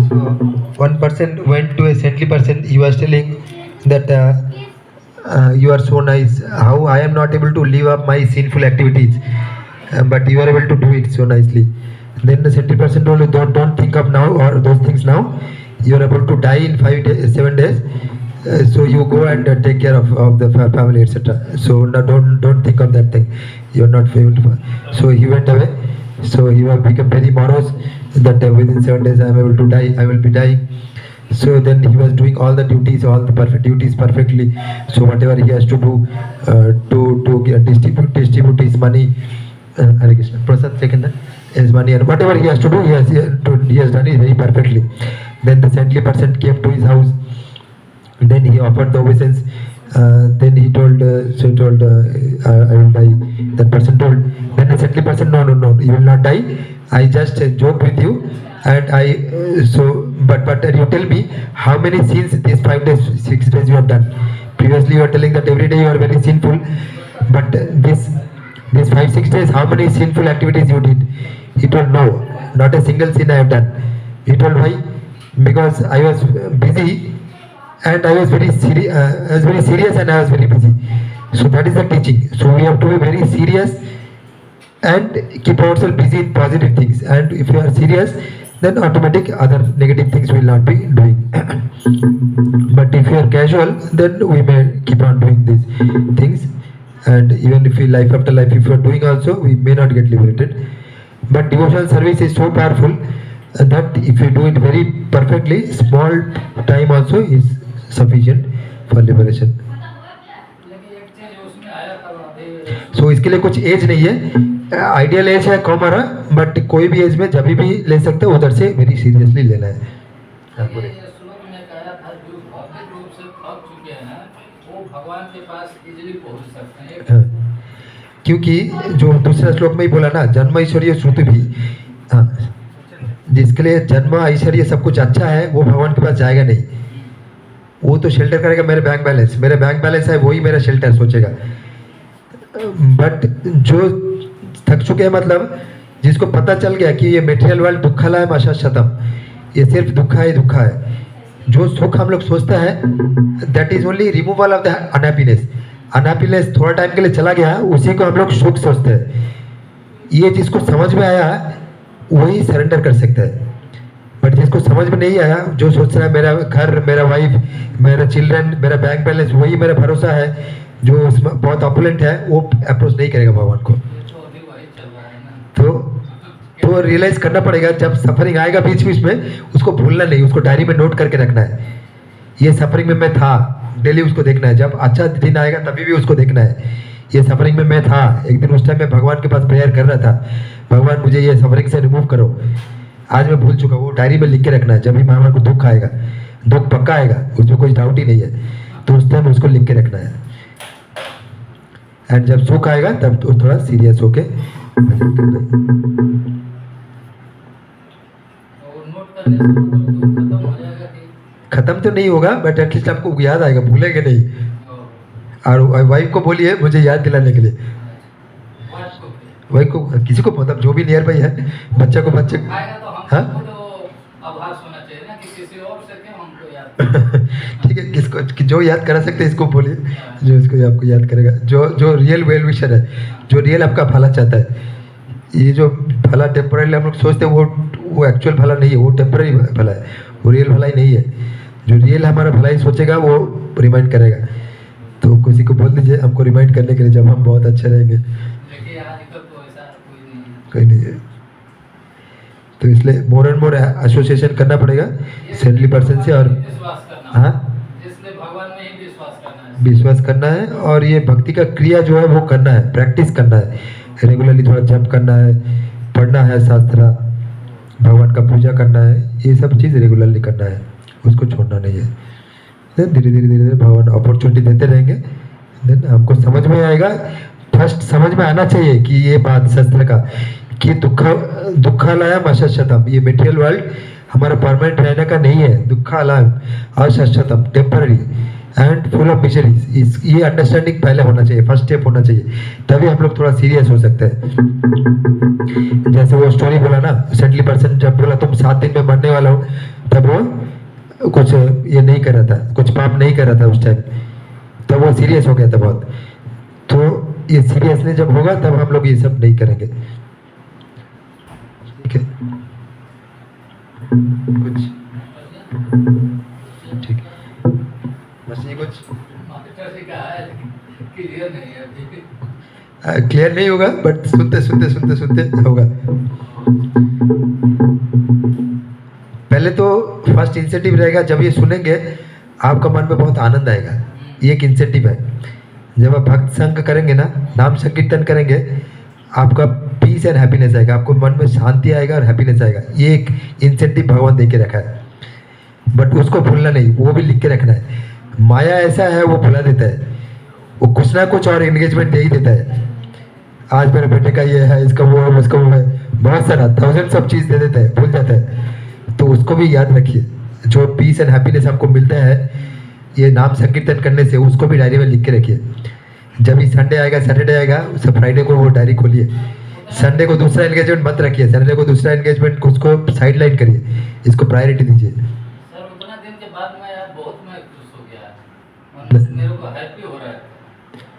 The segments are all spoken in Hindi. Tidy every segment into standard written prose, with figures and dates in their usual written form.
So one person went to a saintly person. He was telling that you are so nice. How I am not able to leave up my sinful activities, but you are able to do it so nicely. Then the saintly person told you, don't think of now or those things now. You are able to die in 5 days, 7 days. So you go and take care of the family, etc. So no, don't think of that thing. You are not able to. So he went away. So he was become very morose that within 7 days I am able to die. I will be dying. So then he was doing all the duties, all the perfect duties perfectly. So whatever he has to do to distribute his money, Hare Krishna. Prasad second his money and whatever he has to do, he has done it very perfectly. Then the saintly person came to his house. Then he offered the obeisance. Then he told, I will die. That person told. Then the saintly person, no, you will not die. I just joke with you, and but you tell me how many sins these 5 days, 6 days you have done. Previously you are telling that every day you are very sinful, but this 5 6 days, how many sinful activities you did? He told no, not a single sin I have done. He told why? Because I was busy and I was very serious and I was very busy. So that is the teaching. So we have to be very serious and keep ourselves busy in positive things. And if you are serious, then automatic other negative things will not be doing. But if you are casual, then we may keep on doing these things. And even if we life after life, if you are doing also, we may not get liberated. But devotional service is so powerful that if you do it very perfectly, small time also is sufficient for liberation. So इसके लिए कुछ एज नहीं है, आइडियल एज है कम आ रहा, बट कोई भी एज में जब भी ले सकते हैं, उधर से वेरी सीरियसली लेना है. हाँ, क्योंकि जो दूसरा श्लोक में ही बोला ना, जन्म ऐश्वर्य श्रुति भी, हाँ, जिसके लिए जन्म ऐश्वर्य सब कुछ अच्छा है, वो भगवान के पास जाएगा नहीं. वो तो शेल्टर करेगा मेरे बैंक बैलेंस है, वही मेरा शेल्टर सोचेगा. बट जो थक चुके हैं, मतलब जिसको पता चल गया कि ये मेटेरियल वर्ल्ड दुखला है, शाश्वतम, ये सिर्फ दुखा है. जो सुख हम लोग सोचते हैं, that is only removal of the unhappiness थोड़ा टाइम के लिए चला गया, उसी को हम लोग सुख सोचते हैं. ये जिसको समझ में आया वही सरेंडर कर सकता है. बट जिसको समझ में नहीं आया, जो सोच रहा है मेरा घर, मेरा वाइफ, मेरा चिल्ड्रन, मेरा बैंक बैलेंस, वही मेरा भरोसा है, जो बहुत ऑपुलेंट है, वो अप्रोच नहीं करेगा भगवान को. तो रियलाइज करना पड़ेगा, जब सफरिंग आएगा बीच बीच में, उसको भूलना नहीं, उसको डायरी में नोट करके रखना है. ये सफरिंग में मैं था, डेली उसको देखना है. जब अच्छा दिन आएगा तभी भी उसको देखना है, ये सफरिंग में मैं था. एक दिन उस टाइम मैं भगवान के पास प्रेयर कर रहा था, भगवान मुझे ये सफरिंग से रिमूव करो. आज मैं भूल चुका, वो डायरी में लिख के रखना है. जब भी भगवान को दुख आएगा, दुख पक्का आएगा, उसमें कोई डाउट ही नहीं है, तो उस टाइम उसको लिख के रखना है. एंड जब सुख आएगा तब तो थोड़ा सीरियस होके भजन करना है. खत्म तो नहीं होगा, बट एटलीस्ट आपको याद आएगा, भूलेंगे नहीं. और वाइफ को बोलिए मुझे याद दिलाने के लिए. वाइफ को, किसी को, मतलब जो भी नियर बाई है, बच्चे को, हाँ ठीक है, किसको जो याद करा सकते हैं इसको बोलिए, जो इसको आपको याद करेगा, जो रियल वेल विशर है, जो रियल आपका भला चाहता है. ये जो भला टेम्पररी हम लोग सोचते हैं, वो एक्चुअल भला नहीं है, वो टेम्पररी भला है, वो रियल भला ही नहीं है. जो रियल हमारा भलाई सोचेगा वो रिमाइंड करेगा. तो किसी को बोल दीजिए हमको रिमाइंड करने के लिए, जब हम बहुत अच्छे रहेंगे. कोई नहीं है, तो इसलिए मोर एंड मोर एसोसिएशन करना पड़ेगा सेंटली पर्सन से. और हाँ, विश्वास करना है, और ये भक्ति का क्रिया जो है वो करना है, प्रैक्टिस करना है, रेगुलरली थोड़ा जप करना है, पढ़ना है शास्त्र, भगवान का पूजा करना है, ये सब चीज़ रेगुलरली करना है, उसको छोड़ना नहीं है. धीरे धीरे भगवान अपॉर्चुनिटी देते रहेंगे, देन हमको समझ में आएगा. फर्स्ट समझ में आना चाहिए कि ये बात शास्त्र का, कि दुखालयम अशाश्वतम, ये मेटेरियल वर्ल्ड हमारा परमानेंट रहने का नहीं है. दुखालयम अशाश्वतम, temporary. And full of miseries. इस ये अंडरस्टैंडिंग पहले होना चाहिए, फर्स्ट स्टेप होना चाहिए, तभी हम लोग थोड़ा सीरियस हो सकते हैं। जैसे वो स्टोरी बोला ना, सेंटली पर्सन जब बोला तुम 7 दिन में मरने वाला हो, तब वो कुछ ये नहीं कर रहा था, कुछ पाप नहीं कर रहा था उस टाइम, तब वो सीरियस हो गया था बहुत। तो ये सीरियसनेस जब होगा तब हम लोग ये सब नहीं करेंगे। ठीक है, कुछ ठीक है, बस ये कुछ क्लियर नहीं होगा, बट सुनते सुनते सुनते सुनते होगा। पहले तो फर्स्ट इंसेंटिव रहेगा, जब ये सुनेंगे आपका मन में बहुत आनंद आएगा, ये एक इंसेंटिव है। जब आप भक्त संग करेंगे ना, नाम संकीर्तन करेंगे, आपका पीस एंड हैप्पीनेस आएगा, आपको मन में शांति आएगा और हैप्पीनेस आएगा। ये एक इंसेंटिव भगवान दे के रखा है, बट उसको भूलना नहीं, वो भी लिख के रखना है। माया ऐसा है, वो भुला देता है, वो कुछ ना कुछ और एंगेजमेंट दे ही देता है। आज मेरे बेटे का ये है, इसका वो है, उसका वो है, बहुत सारा थाउजेंड सब चीज़ दे देता है, भूल जाता है। तो उसको भी याद रखिए, जो पीस एंड हैप्पीनेस आपको मिलता है ये नाम संकीर्तन करने से, उसको भी डायरी में लिख के रखिए। जब भी संडे आएगा, सैटरडे आएगा, सब फ्राइडे को वो डायरी खोलिए। संडे को दूसरा एंगेजमेंट मत रखिए, सैटरडे को दूसरा एंगेजमेंट, उसको साइड लाइन करिए, इसको प्रायोरिटी दीजिए। सर उतना दिन के बाद मैं यार बहुत मैं खुश हो गया, मेरे को हैप्पी हो रहा है,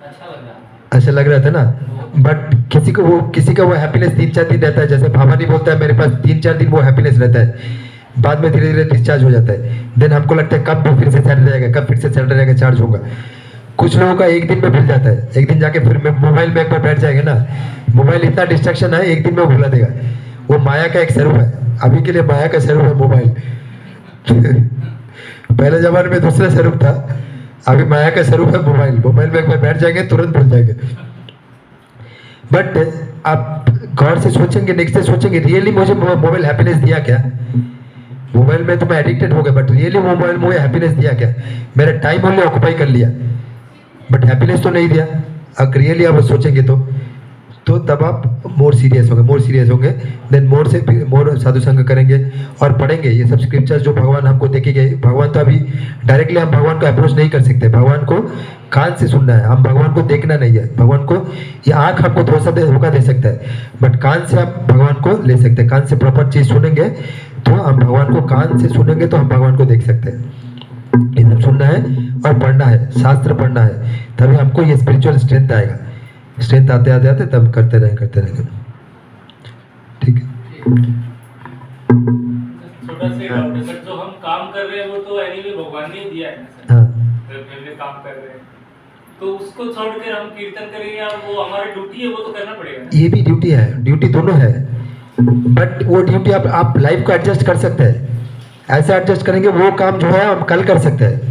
अच्छा लग रहा है। अच्छा लग रहा था ना, बट किसी का वो हैप्पीनेस 3-4 दिन रहता है। जैसे भावानी बोलता है मेरे पास 3-4 दिन वो हैप्पीनेस रहता है, बाद में धीरे धीरे डिस्चार्ज हो जाता है। देन हमको लगता है कब फिर से सैटरडे आएगा, कब फिर से सैटरडे आएगा, चार्ज होगा। कुछ लोगों का एक दिन में भूल जाता है, एक दिन जाके फिर मोबाइल में एक बार बैठ जाएगा ना, मोबाइल इतना डिस्ट्रैक्शन है, एक दिन में भुला देगा। वो माया का एक स्वरूप है, अभी के लिए माया का स्वरूप है मोबाइल। पहले जमाने में दूसरा स्वरूप था, अभी माया का स्वरूप है मोबाइल। मोबाइल में एक बार बैठ जाएंगे तुरंत भूल जाएंगे। बट आप गौर से सोचेंगे, नेक्स्ट डे सोचेंगे, रियली मुझे मोबाइल हैप्पीनेस दिया क्या? मोबाइल में तो मैं एडिक्टेड हो गया, बट रियली मोबाइल मुझे हैप्पीनेस दिया क्या? मेरा टाइम ओनली ऑक्यूपाई कर लिया, बट हैप्पीनेस तो नहीं दिया। अगर रियली आप सोचेंगे तो तब आप मोर सीरियस होंगे। देन मोर साधु संग करेंगे और पढ़ेंगे ये सब स्क्रिप्चर्स जो भगवान हमको देखे गए। भगवान तो अभी डायरेक्टली हम भगवान को अप्रोच नहीं कर सकते, भगवान को कान से सुनना है, हम भगवान को देखना नहीं है। भगवान को ये आँख आपको धोखा दे सकता है, बट कान से आप भगवान को ले सकते हैं। कान से प्रॉपर चीज़ सुनेंगे तो हम भगवान को, कान से सुनेंगे तो हम भगवान को देख सकते हैं। ये सब सुनना है और पढ़ना है, शास्त्र पढ़ना है, तभी हमको ये स्पिरिचुअल स्ट्रेंथ आएगा। स्ट्रेंथ आते तब करते रहेंगे। ठीक है, छोटा सा डाउट है सर, जो हम काम कर रहे हैं वो तो एनीवे भगवान ने ही दिया है ना सर। हाँ, फैमिली काम कर रहे हैं तो उसको छोड़कर हम कीर्तन करेंगे, या वो हमारी ड्यूटी है, वो तो करना पड़ेगा। ये भी ड्यूटी है, ड्यूटी दोनों है, बट वो ड्यूटी आप लाइफ को एडजस्ट कर सकते हैं। ऐसा एडजस्ट करेंगे, वो काम जो है हम कल कर सकते हैं,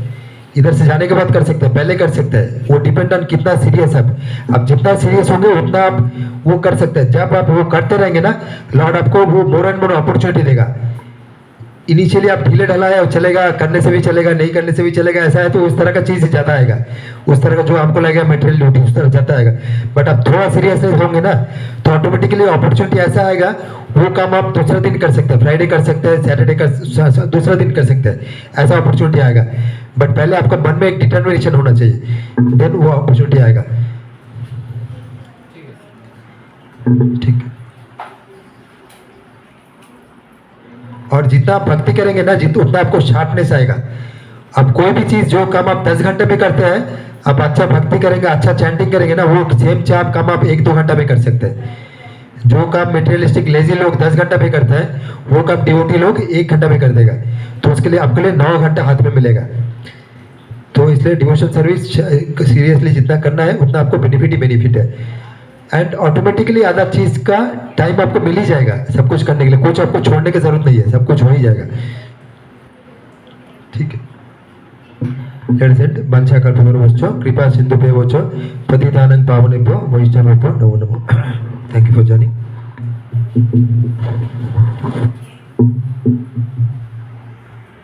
इधर से जाने के बाद कर सकते हैं, पहले कर सकते हैं। वो डिपेंड ऑन कितना सीरियस आप जितना सीरियस होंगे उतना आप वो कर सकते हैं। जब आप वो करते रहेंगे ना, लॉर्ड आपको वो मोर एंड मोर अपॉर्चुनिटी देगा। इनिशियली आप ढीले ढलाया चलेगा, करने से भी चलेगा, नहीं करने से भी चलेगा, ऐसा है तो उस तरह का चीज़ ज़्यादा आएगा, उस तरह का जो हमको लगेगा मटेरियल ड्यूटी उस तरह जाता आएगा। बट आप थोड़ा सीरियसनेस होंगे ना, तो ऑटोमेटिकली अपॉर्चुनिटी ऐसा आएगा, वो काम आप दूसरा दिन कर सकते हैं, फ्राइडे कर सकते हैं, सैटरडे कर दूसरा दिन कर सकते हैं, ऐसा अपॉर्चुनिटी आएगा। बट पहले आपका मन में एक डिटर्मिनेशन होना चाहिए, देन वो अपॉर्चुनिटी आएगा। ठीक है, और जितना आप भक्ति करेंगे ना, उतना आपको शार्पनेस आएगा। अब कोई भी चीज़ जो काम आप 10 घंटे में करते हैं, आप अच्छा भक्ति करेंगे, अच्छा चैंटिंग करेंगे ना, वो सेम चाप काम आप 1-2 घंटा में कर सकते हैं। जो काम मटेरियलिस्टिक लेजी लोग 10 घंटा में करते हैं, वो काम डिवोटी लोग 1 घंटा में कर देगा। तो उसके लिए आपके लिए 9 घंटा हाथ में मिलेगा। तो इसलिए डिवोशन सर्विस सीरियसली जितना करना है उतना आपको बेनिफिट ही बेनिफिट है। एंड ऑटोमेटिकली आधा चीज़ का टाइम आपको मिल ही जाएगा सब कुछ करने के लिए, कुछ आपको छोड़ने की जरूरत नहीं है, सब कुछ हो ही जाएगा। ठीक है, वंशा कल्पतरुभ्यश्च कृपा सिन्धुभ्यश्च पतितानां पावनेभ्यो वैष्णवेभ्यो नमो नमः। Thank you for joining.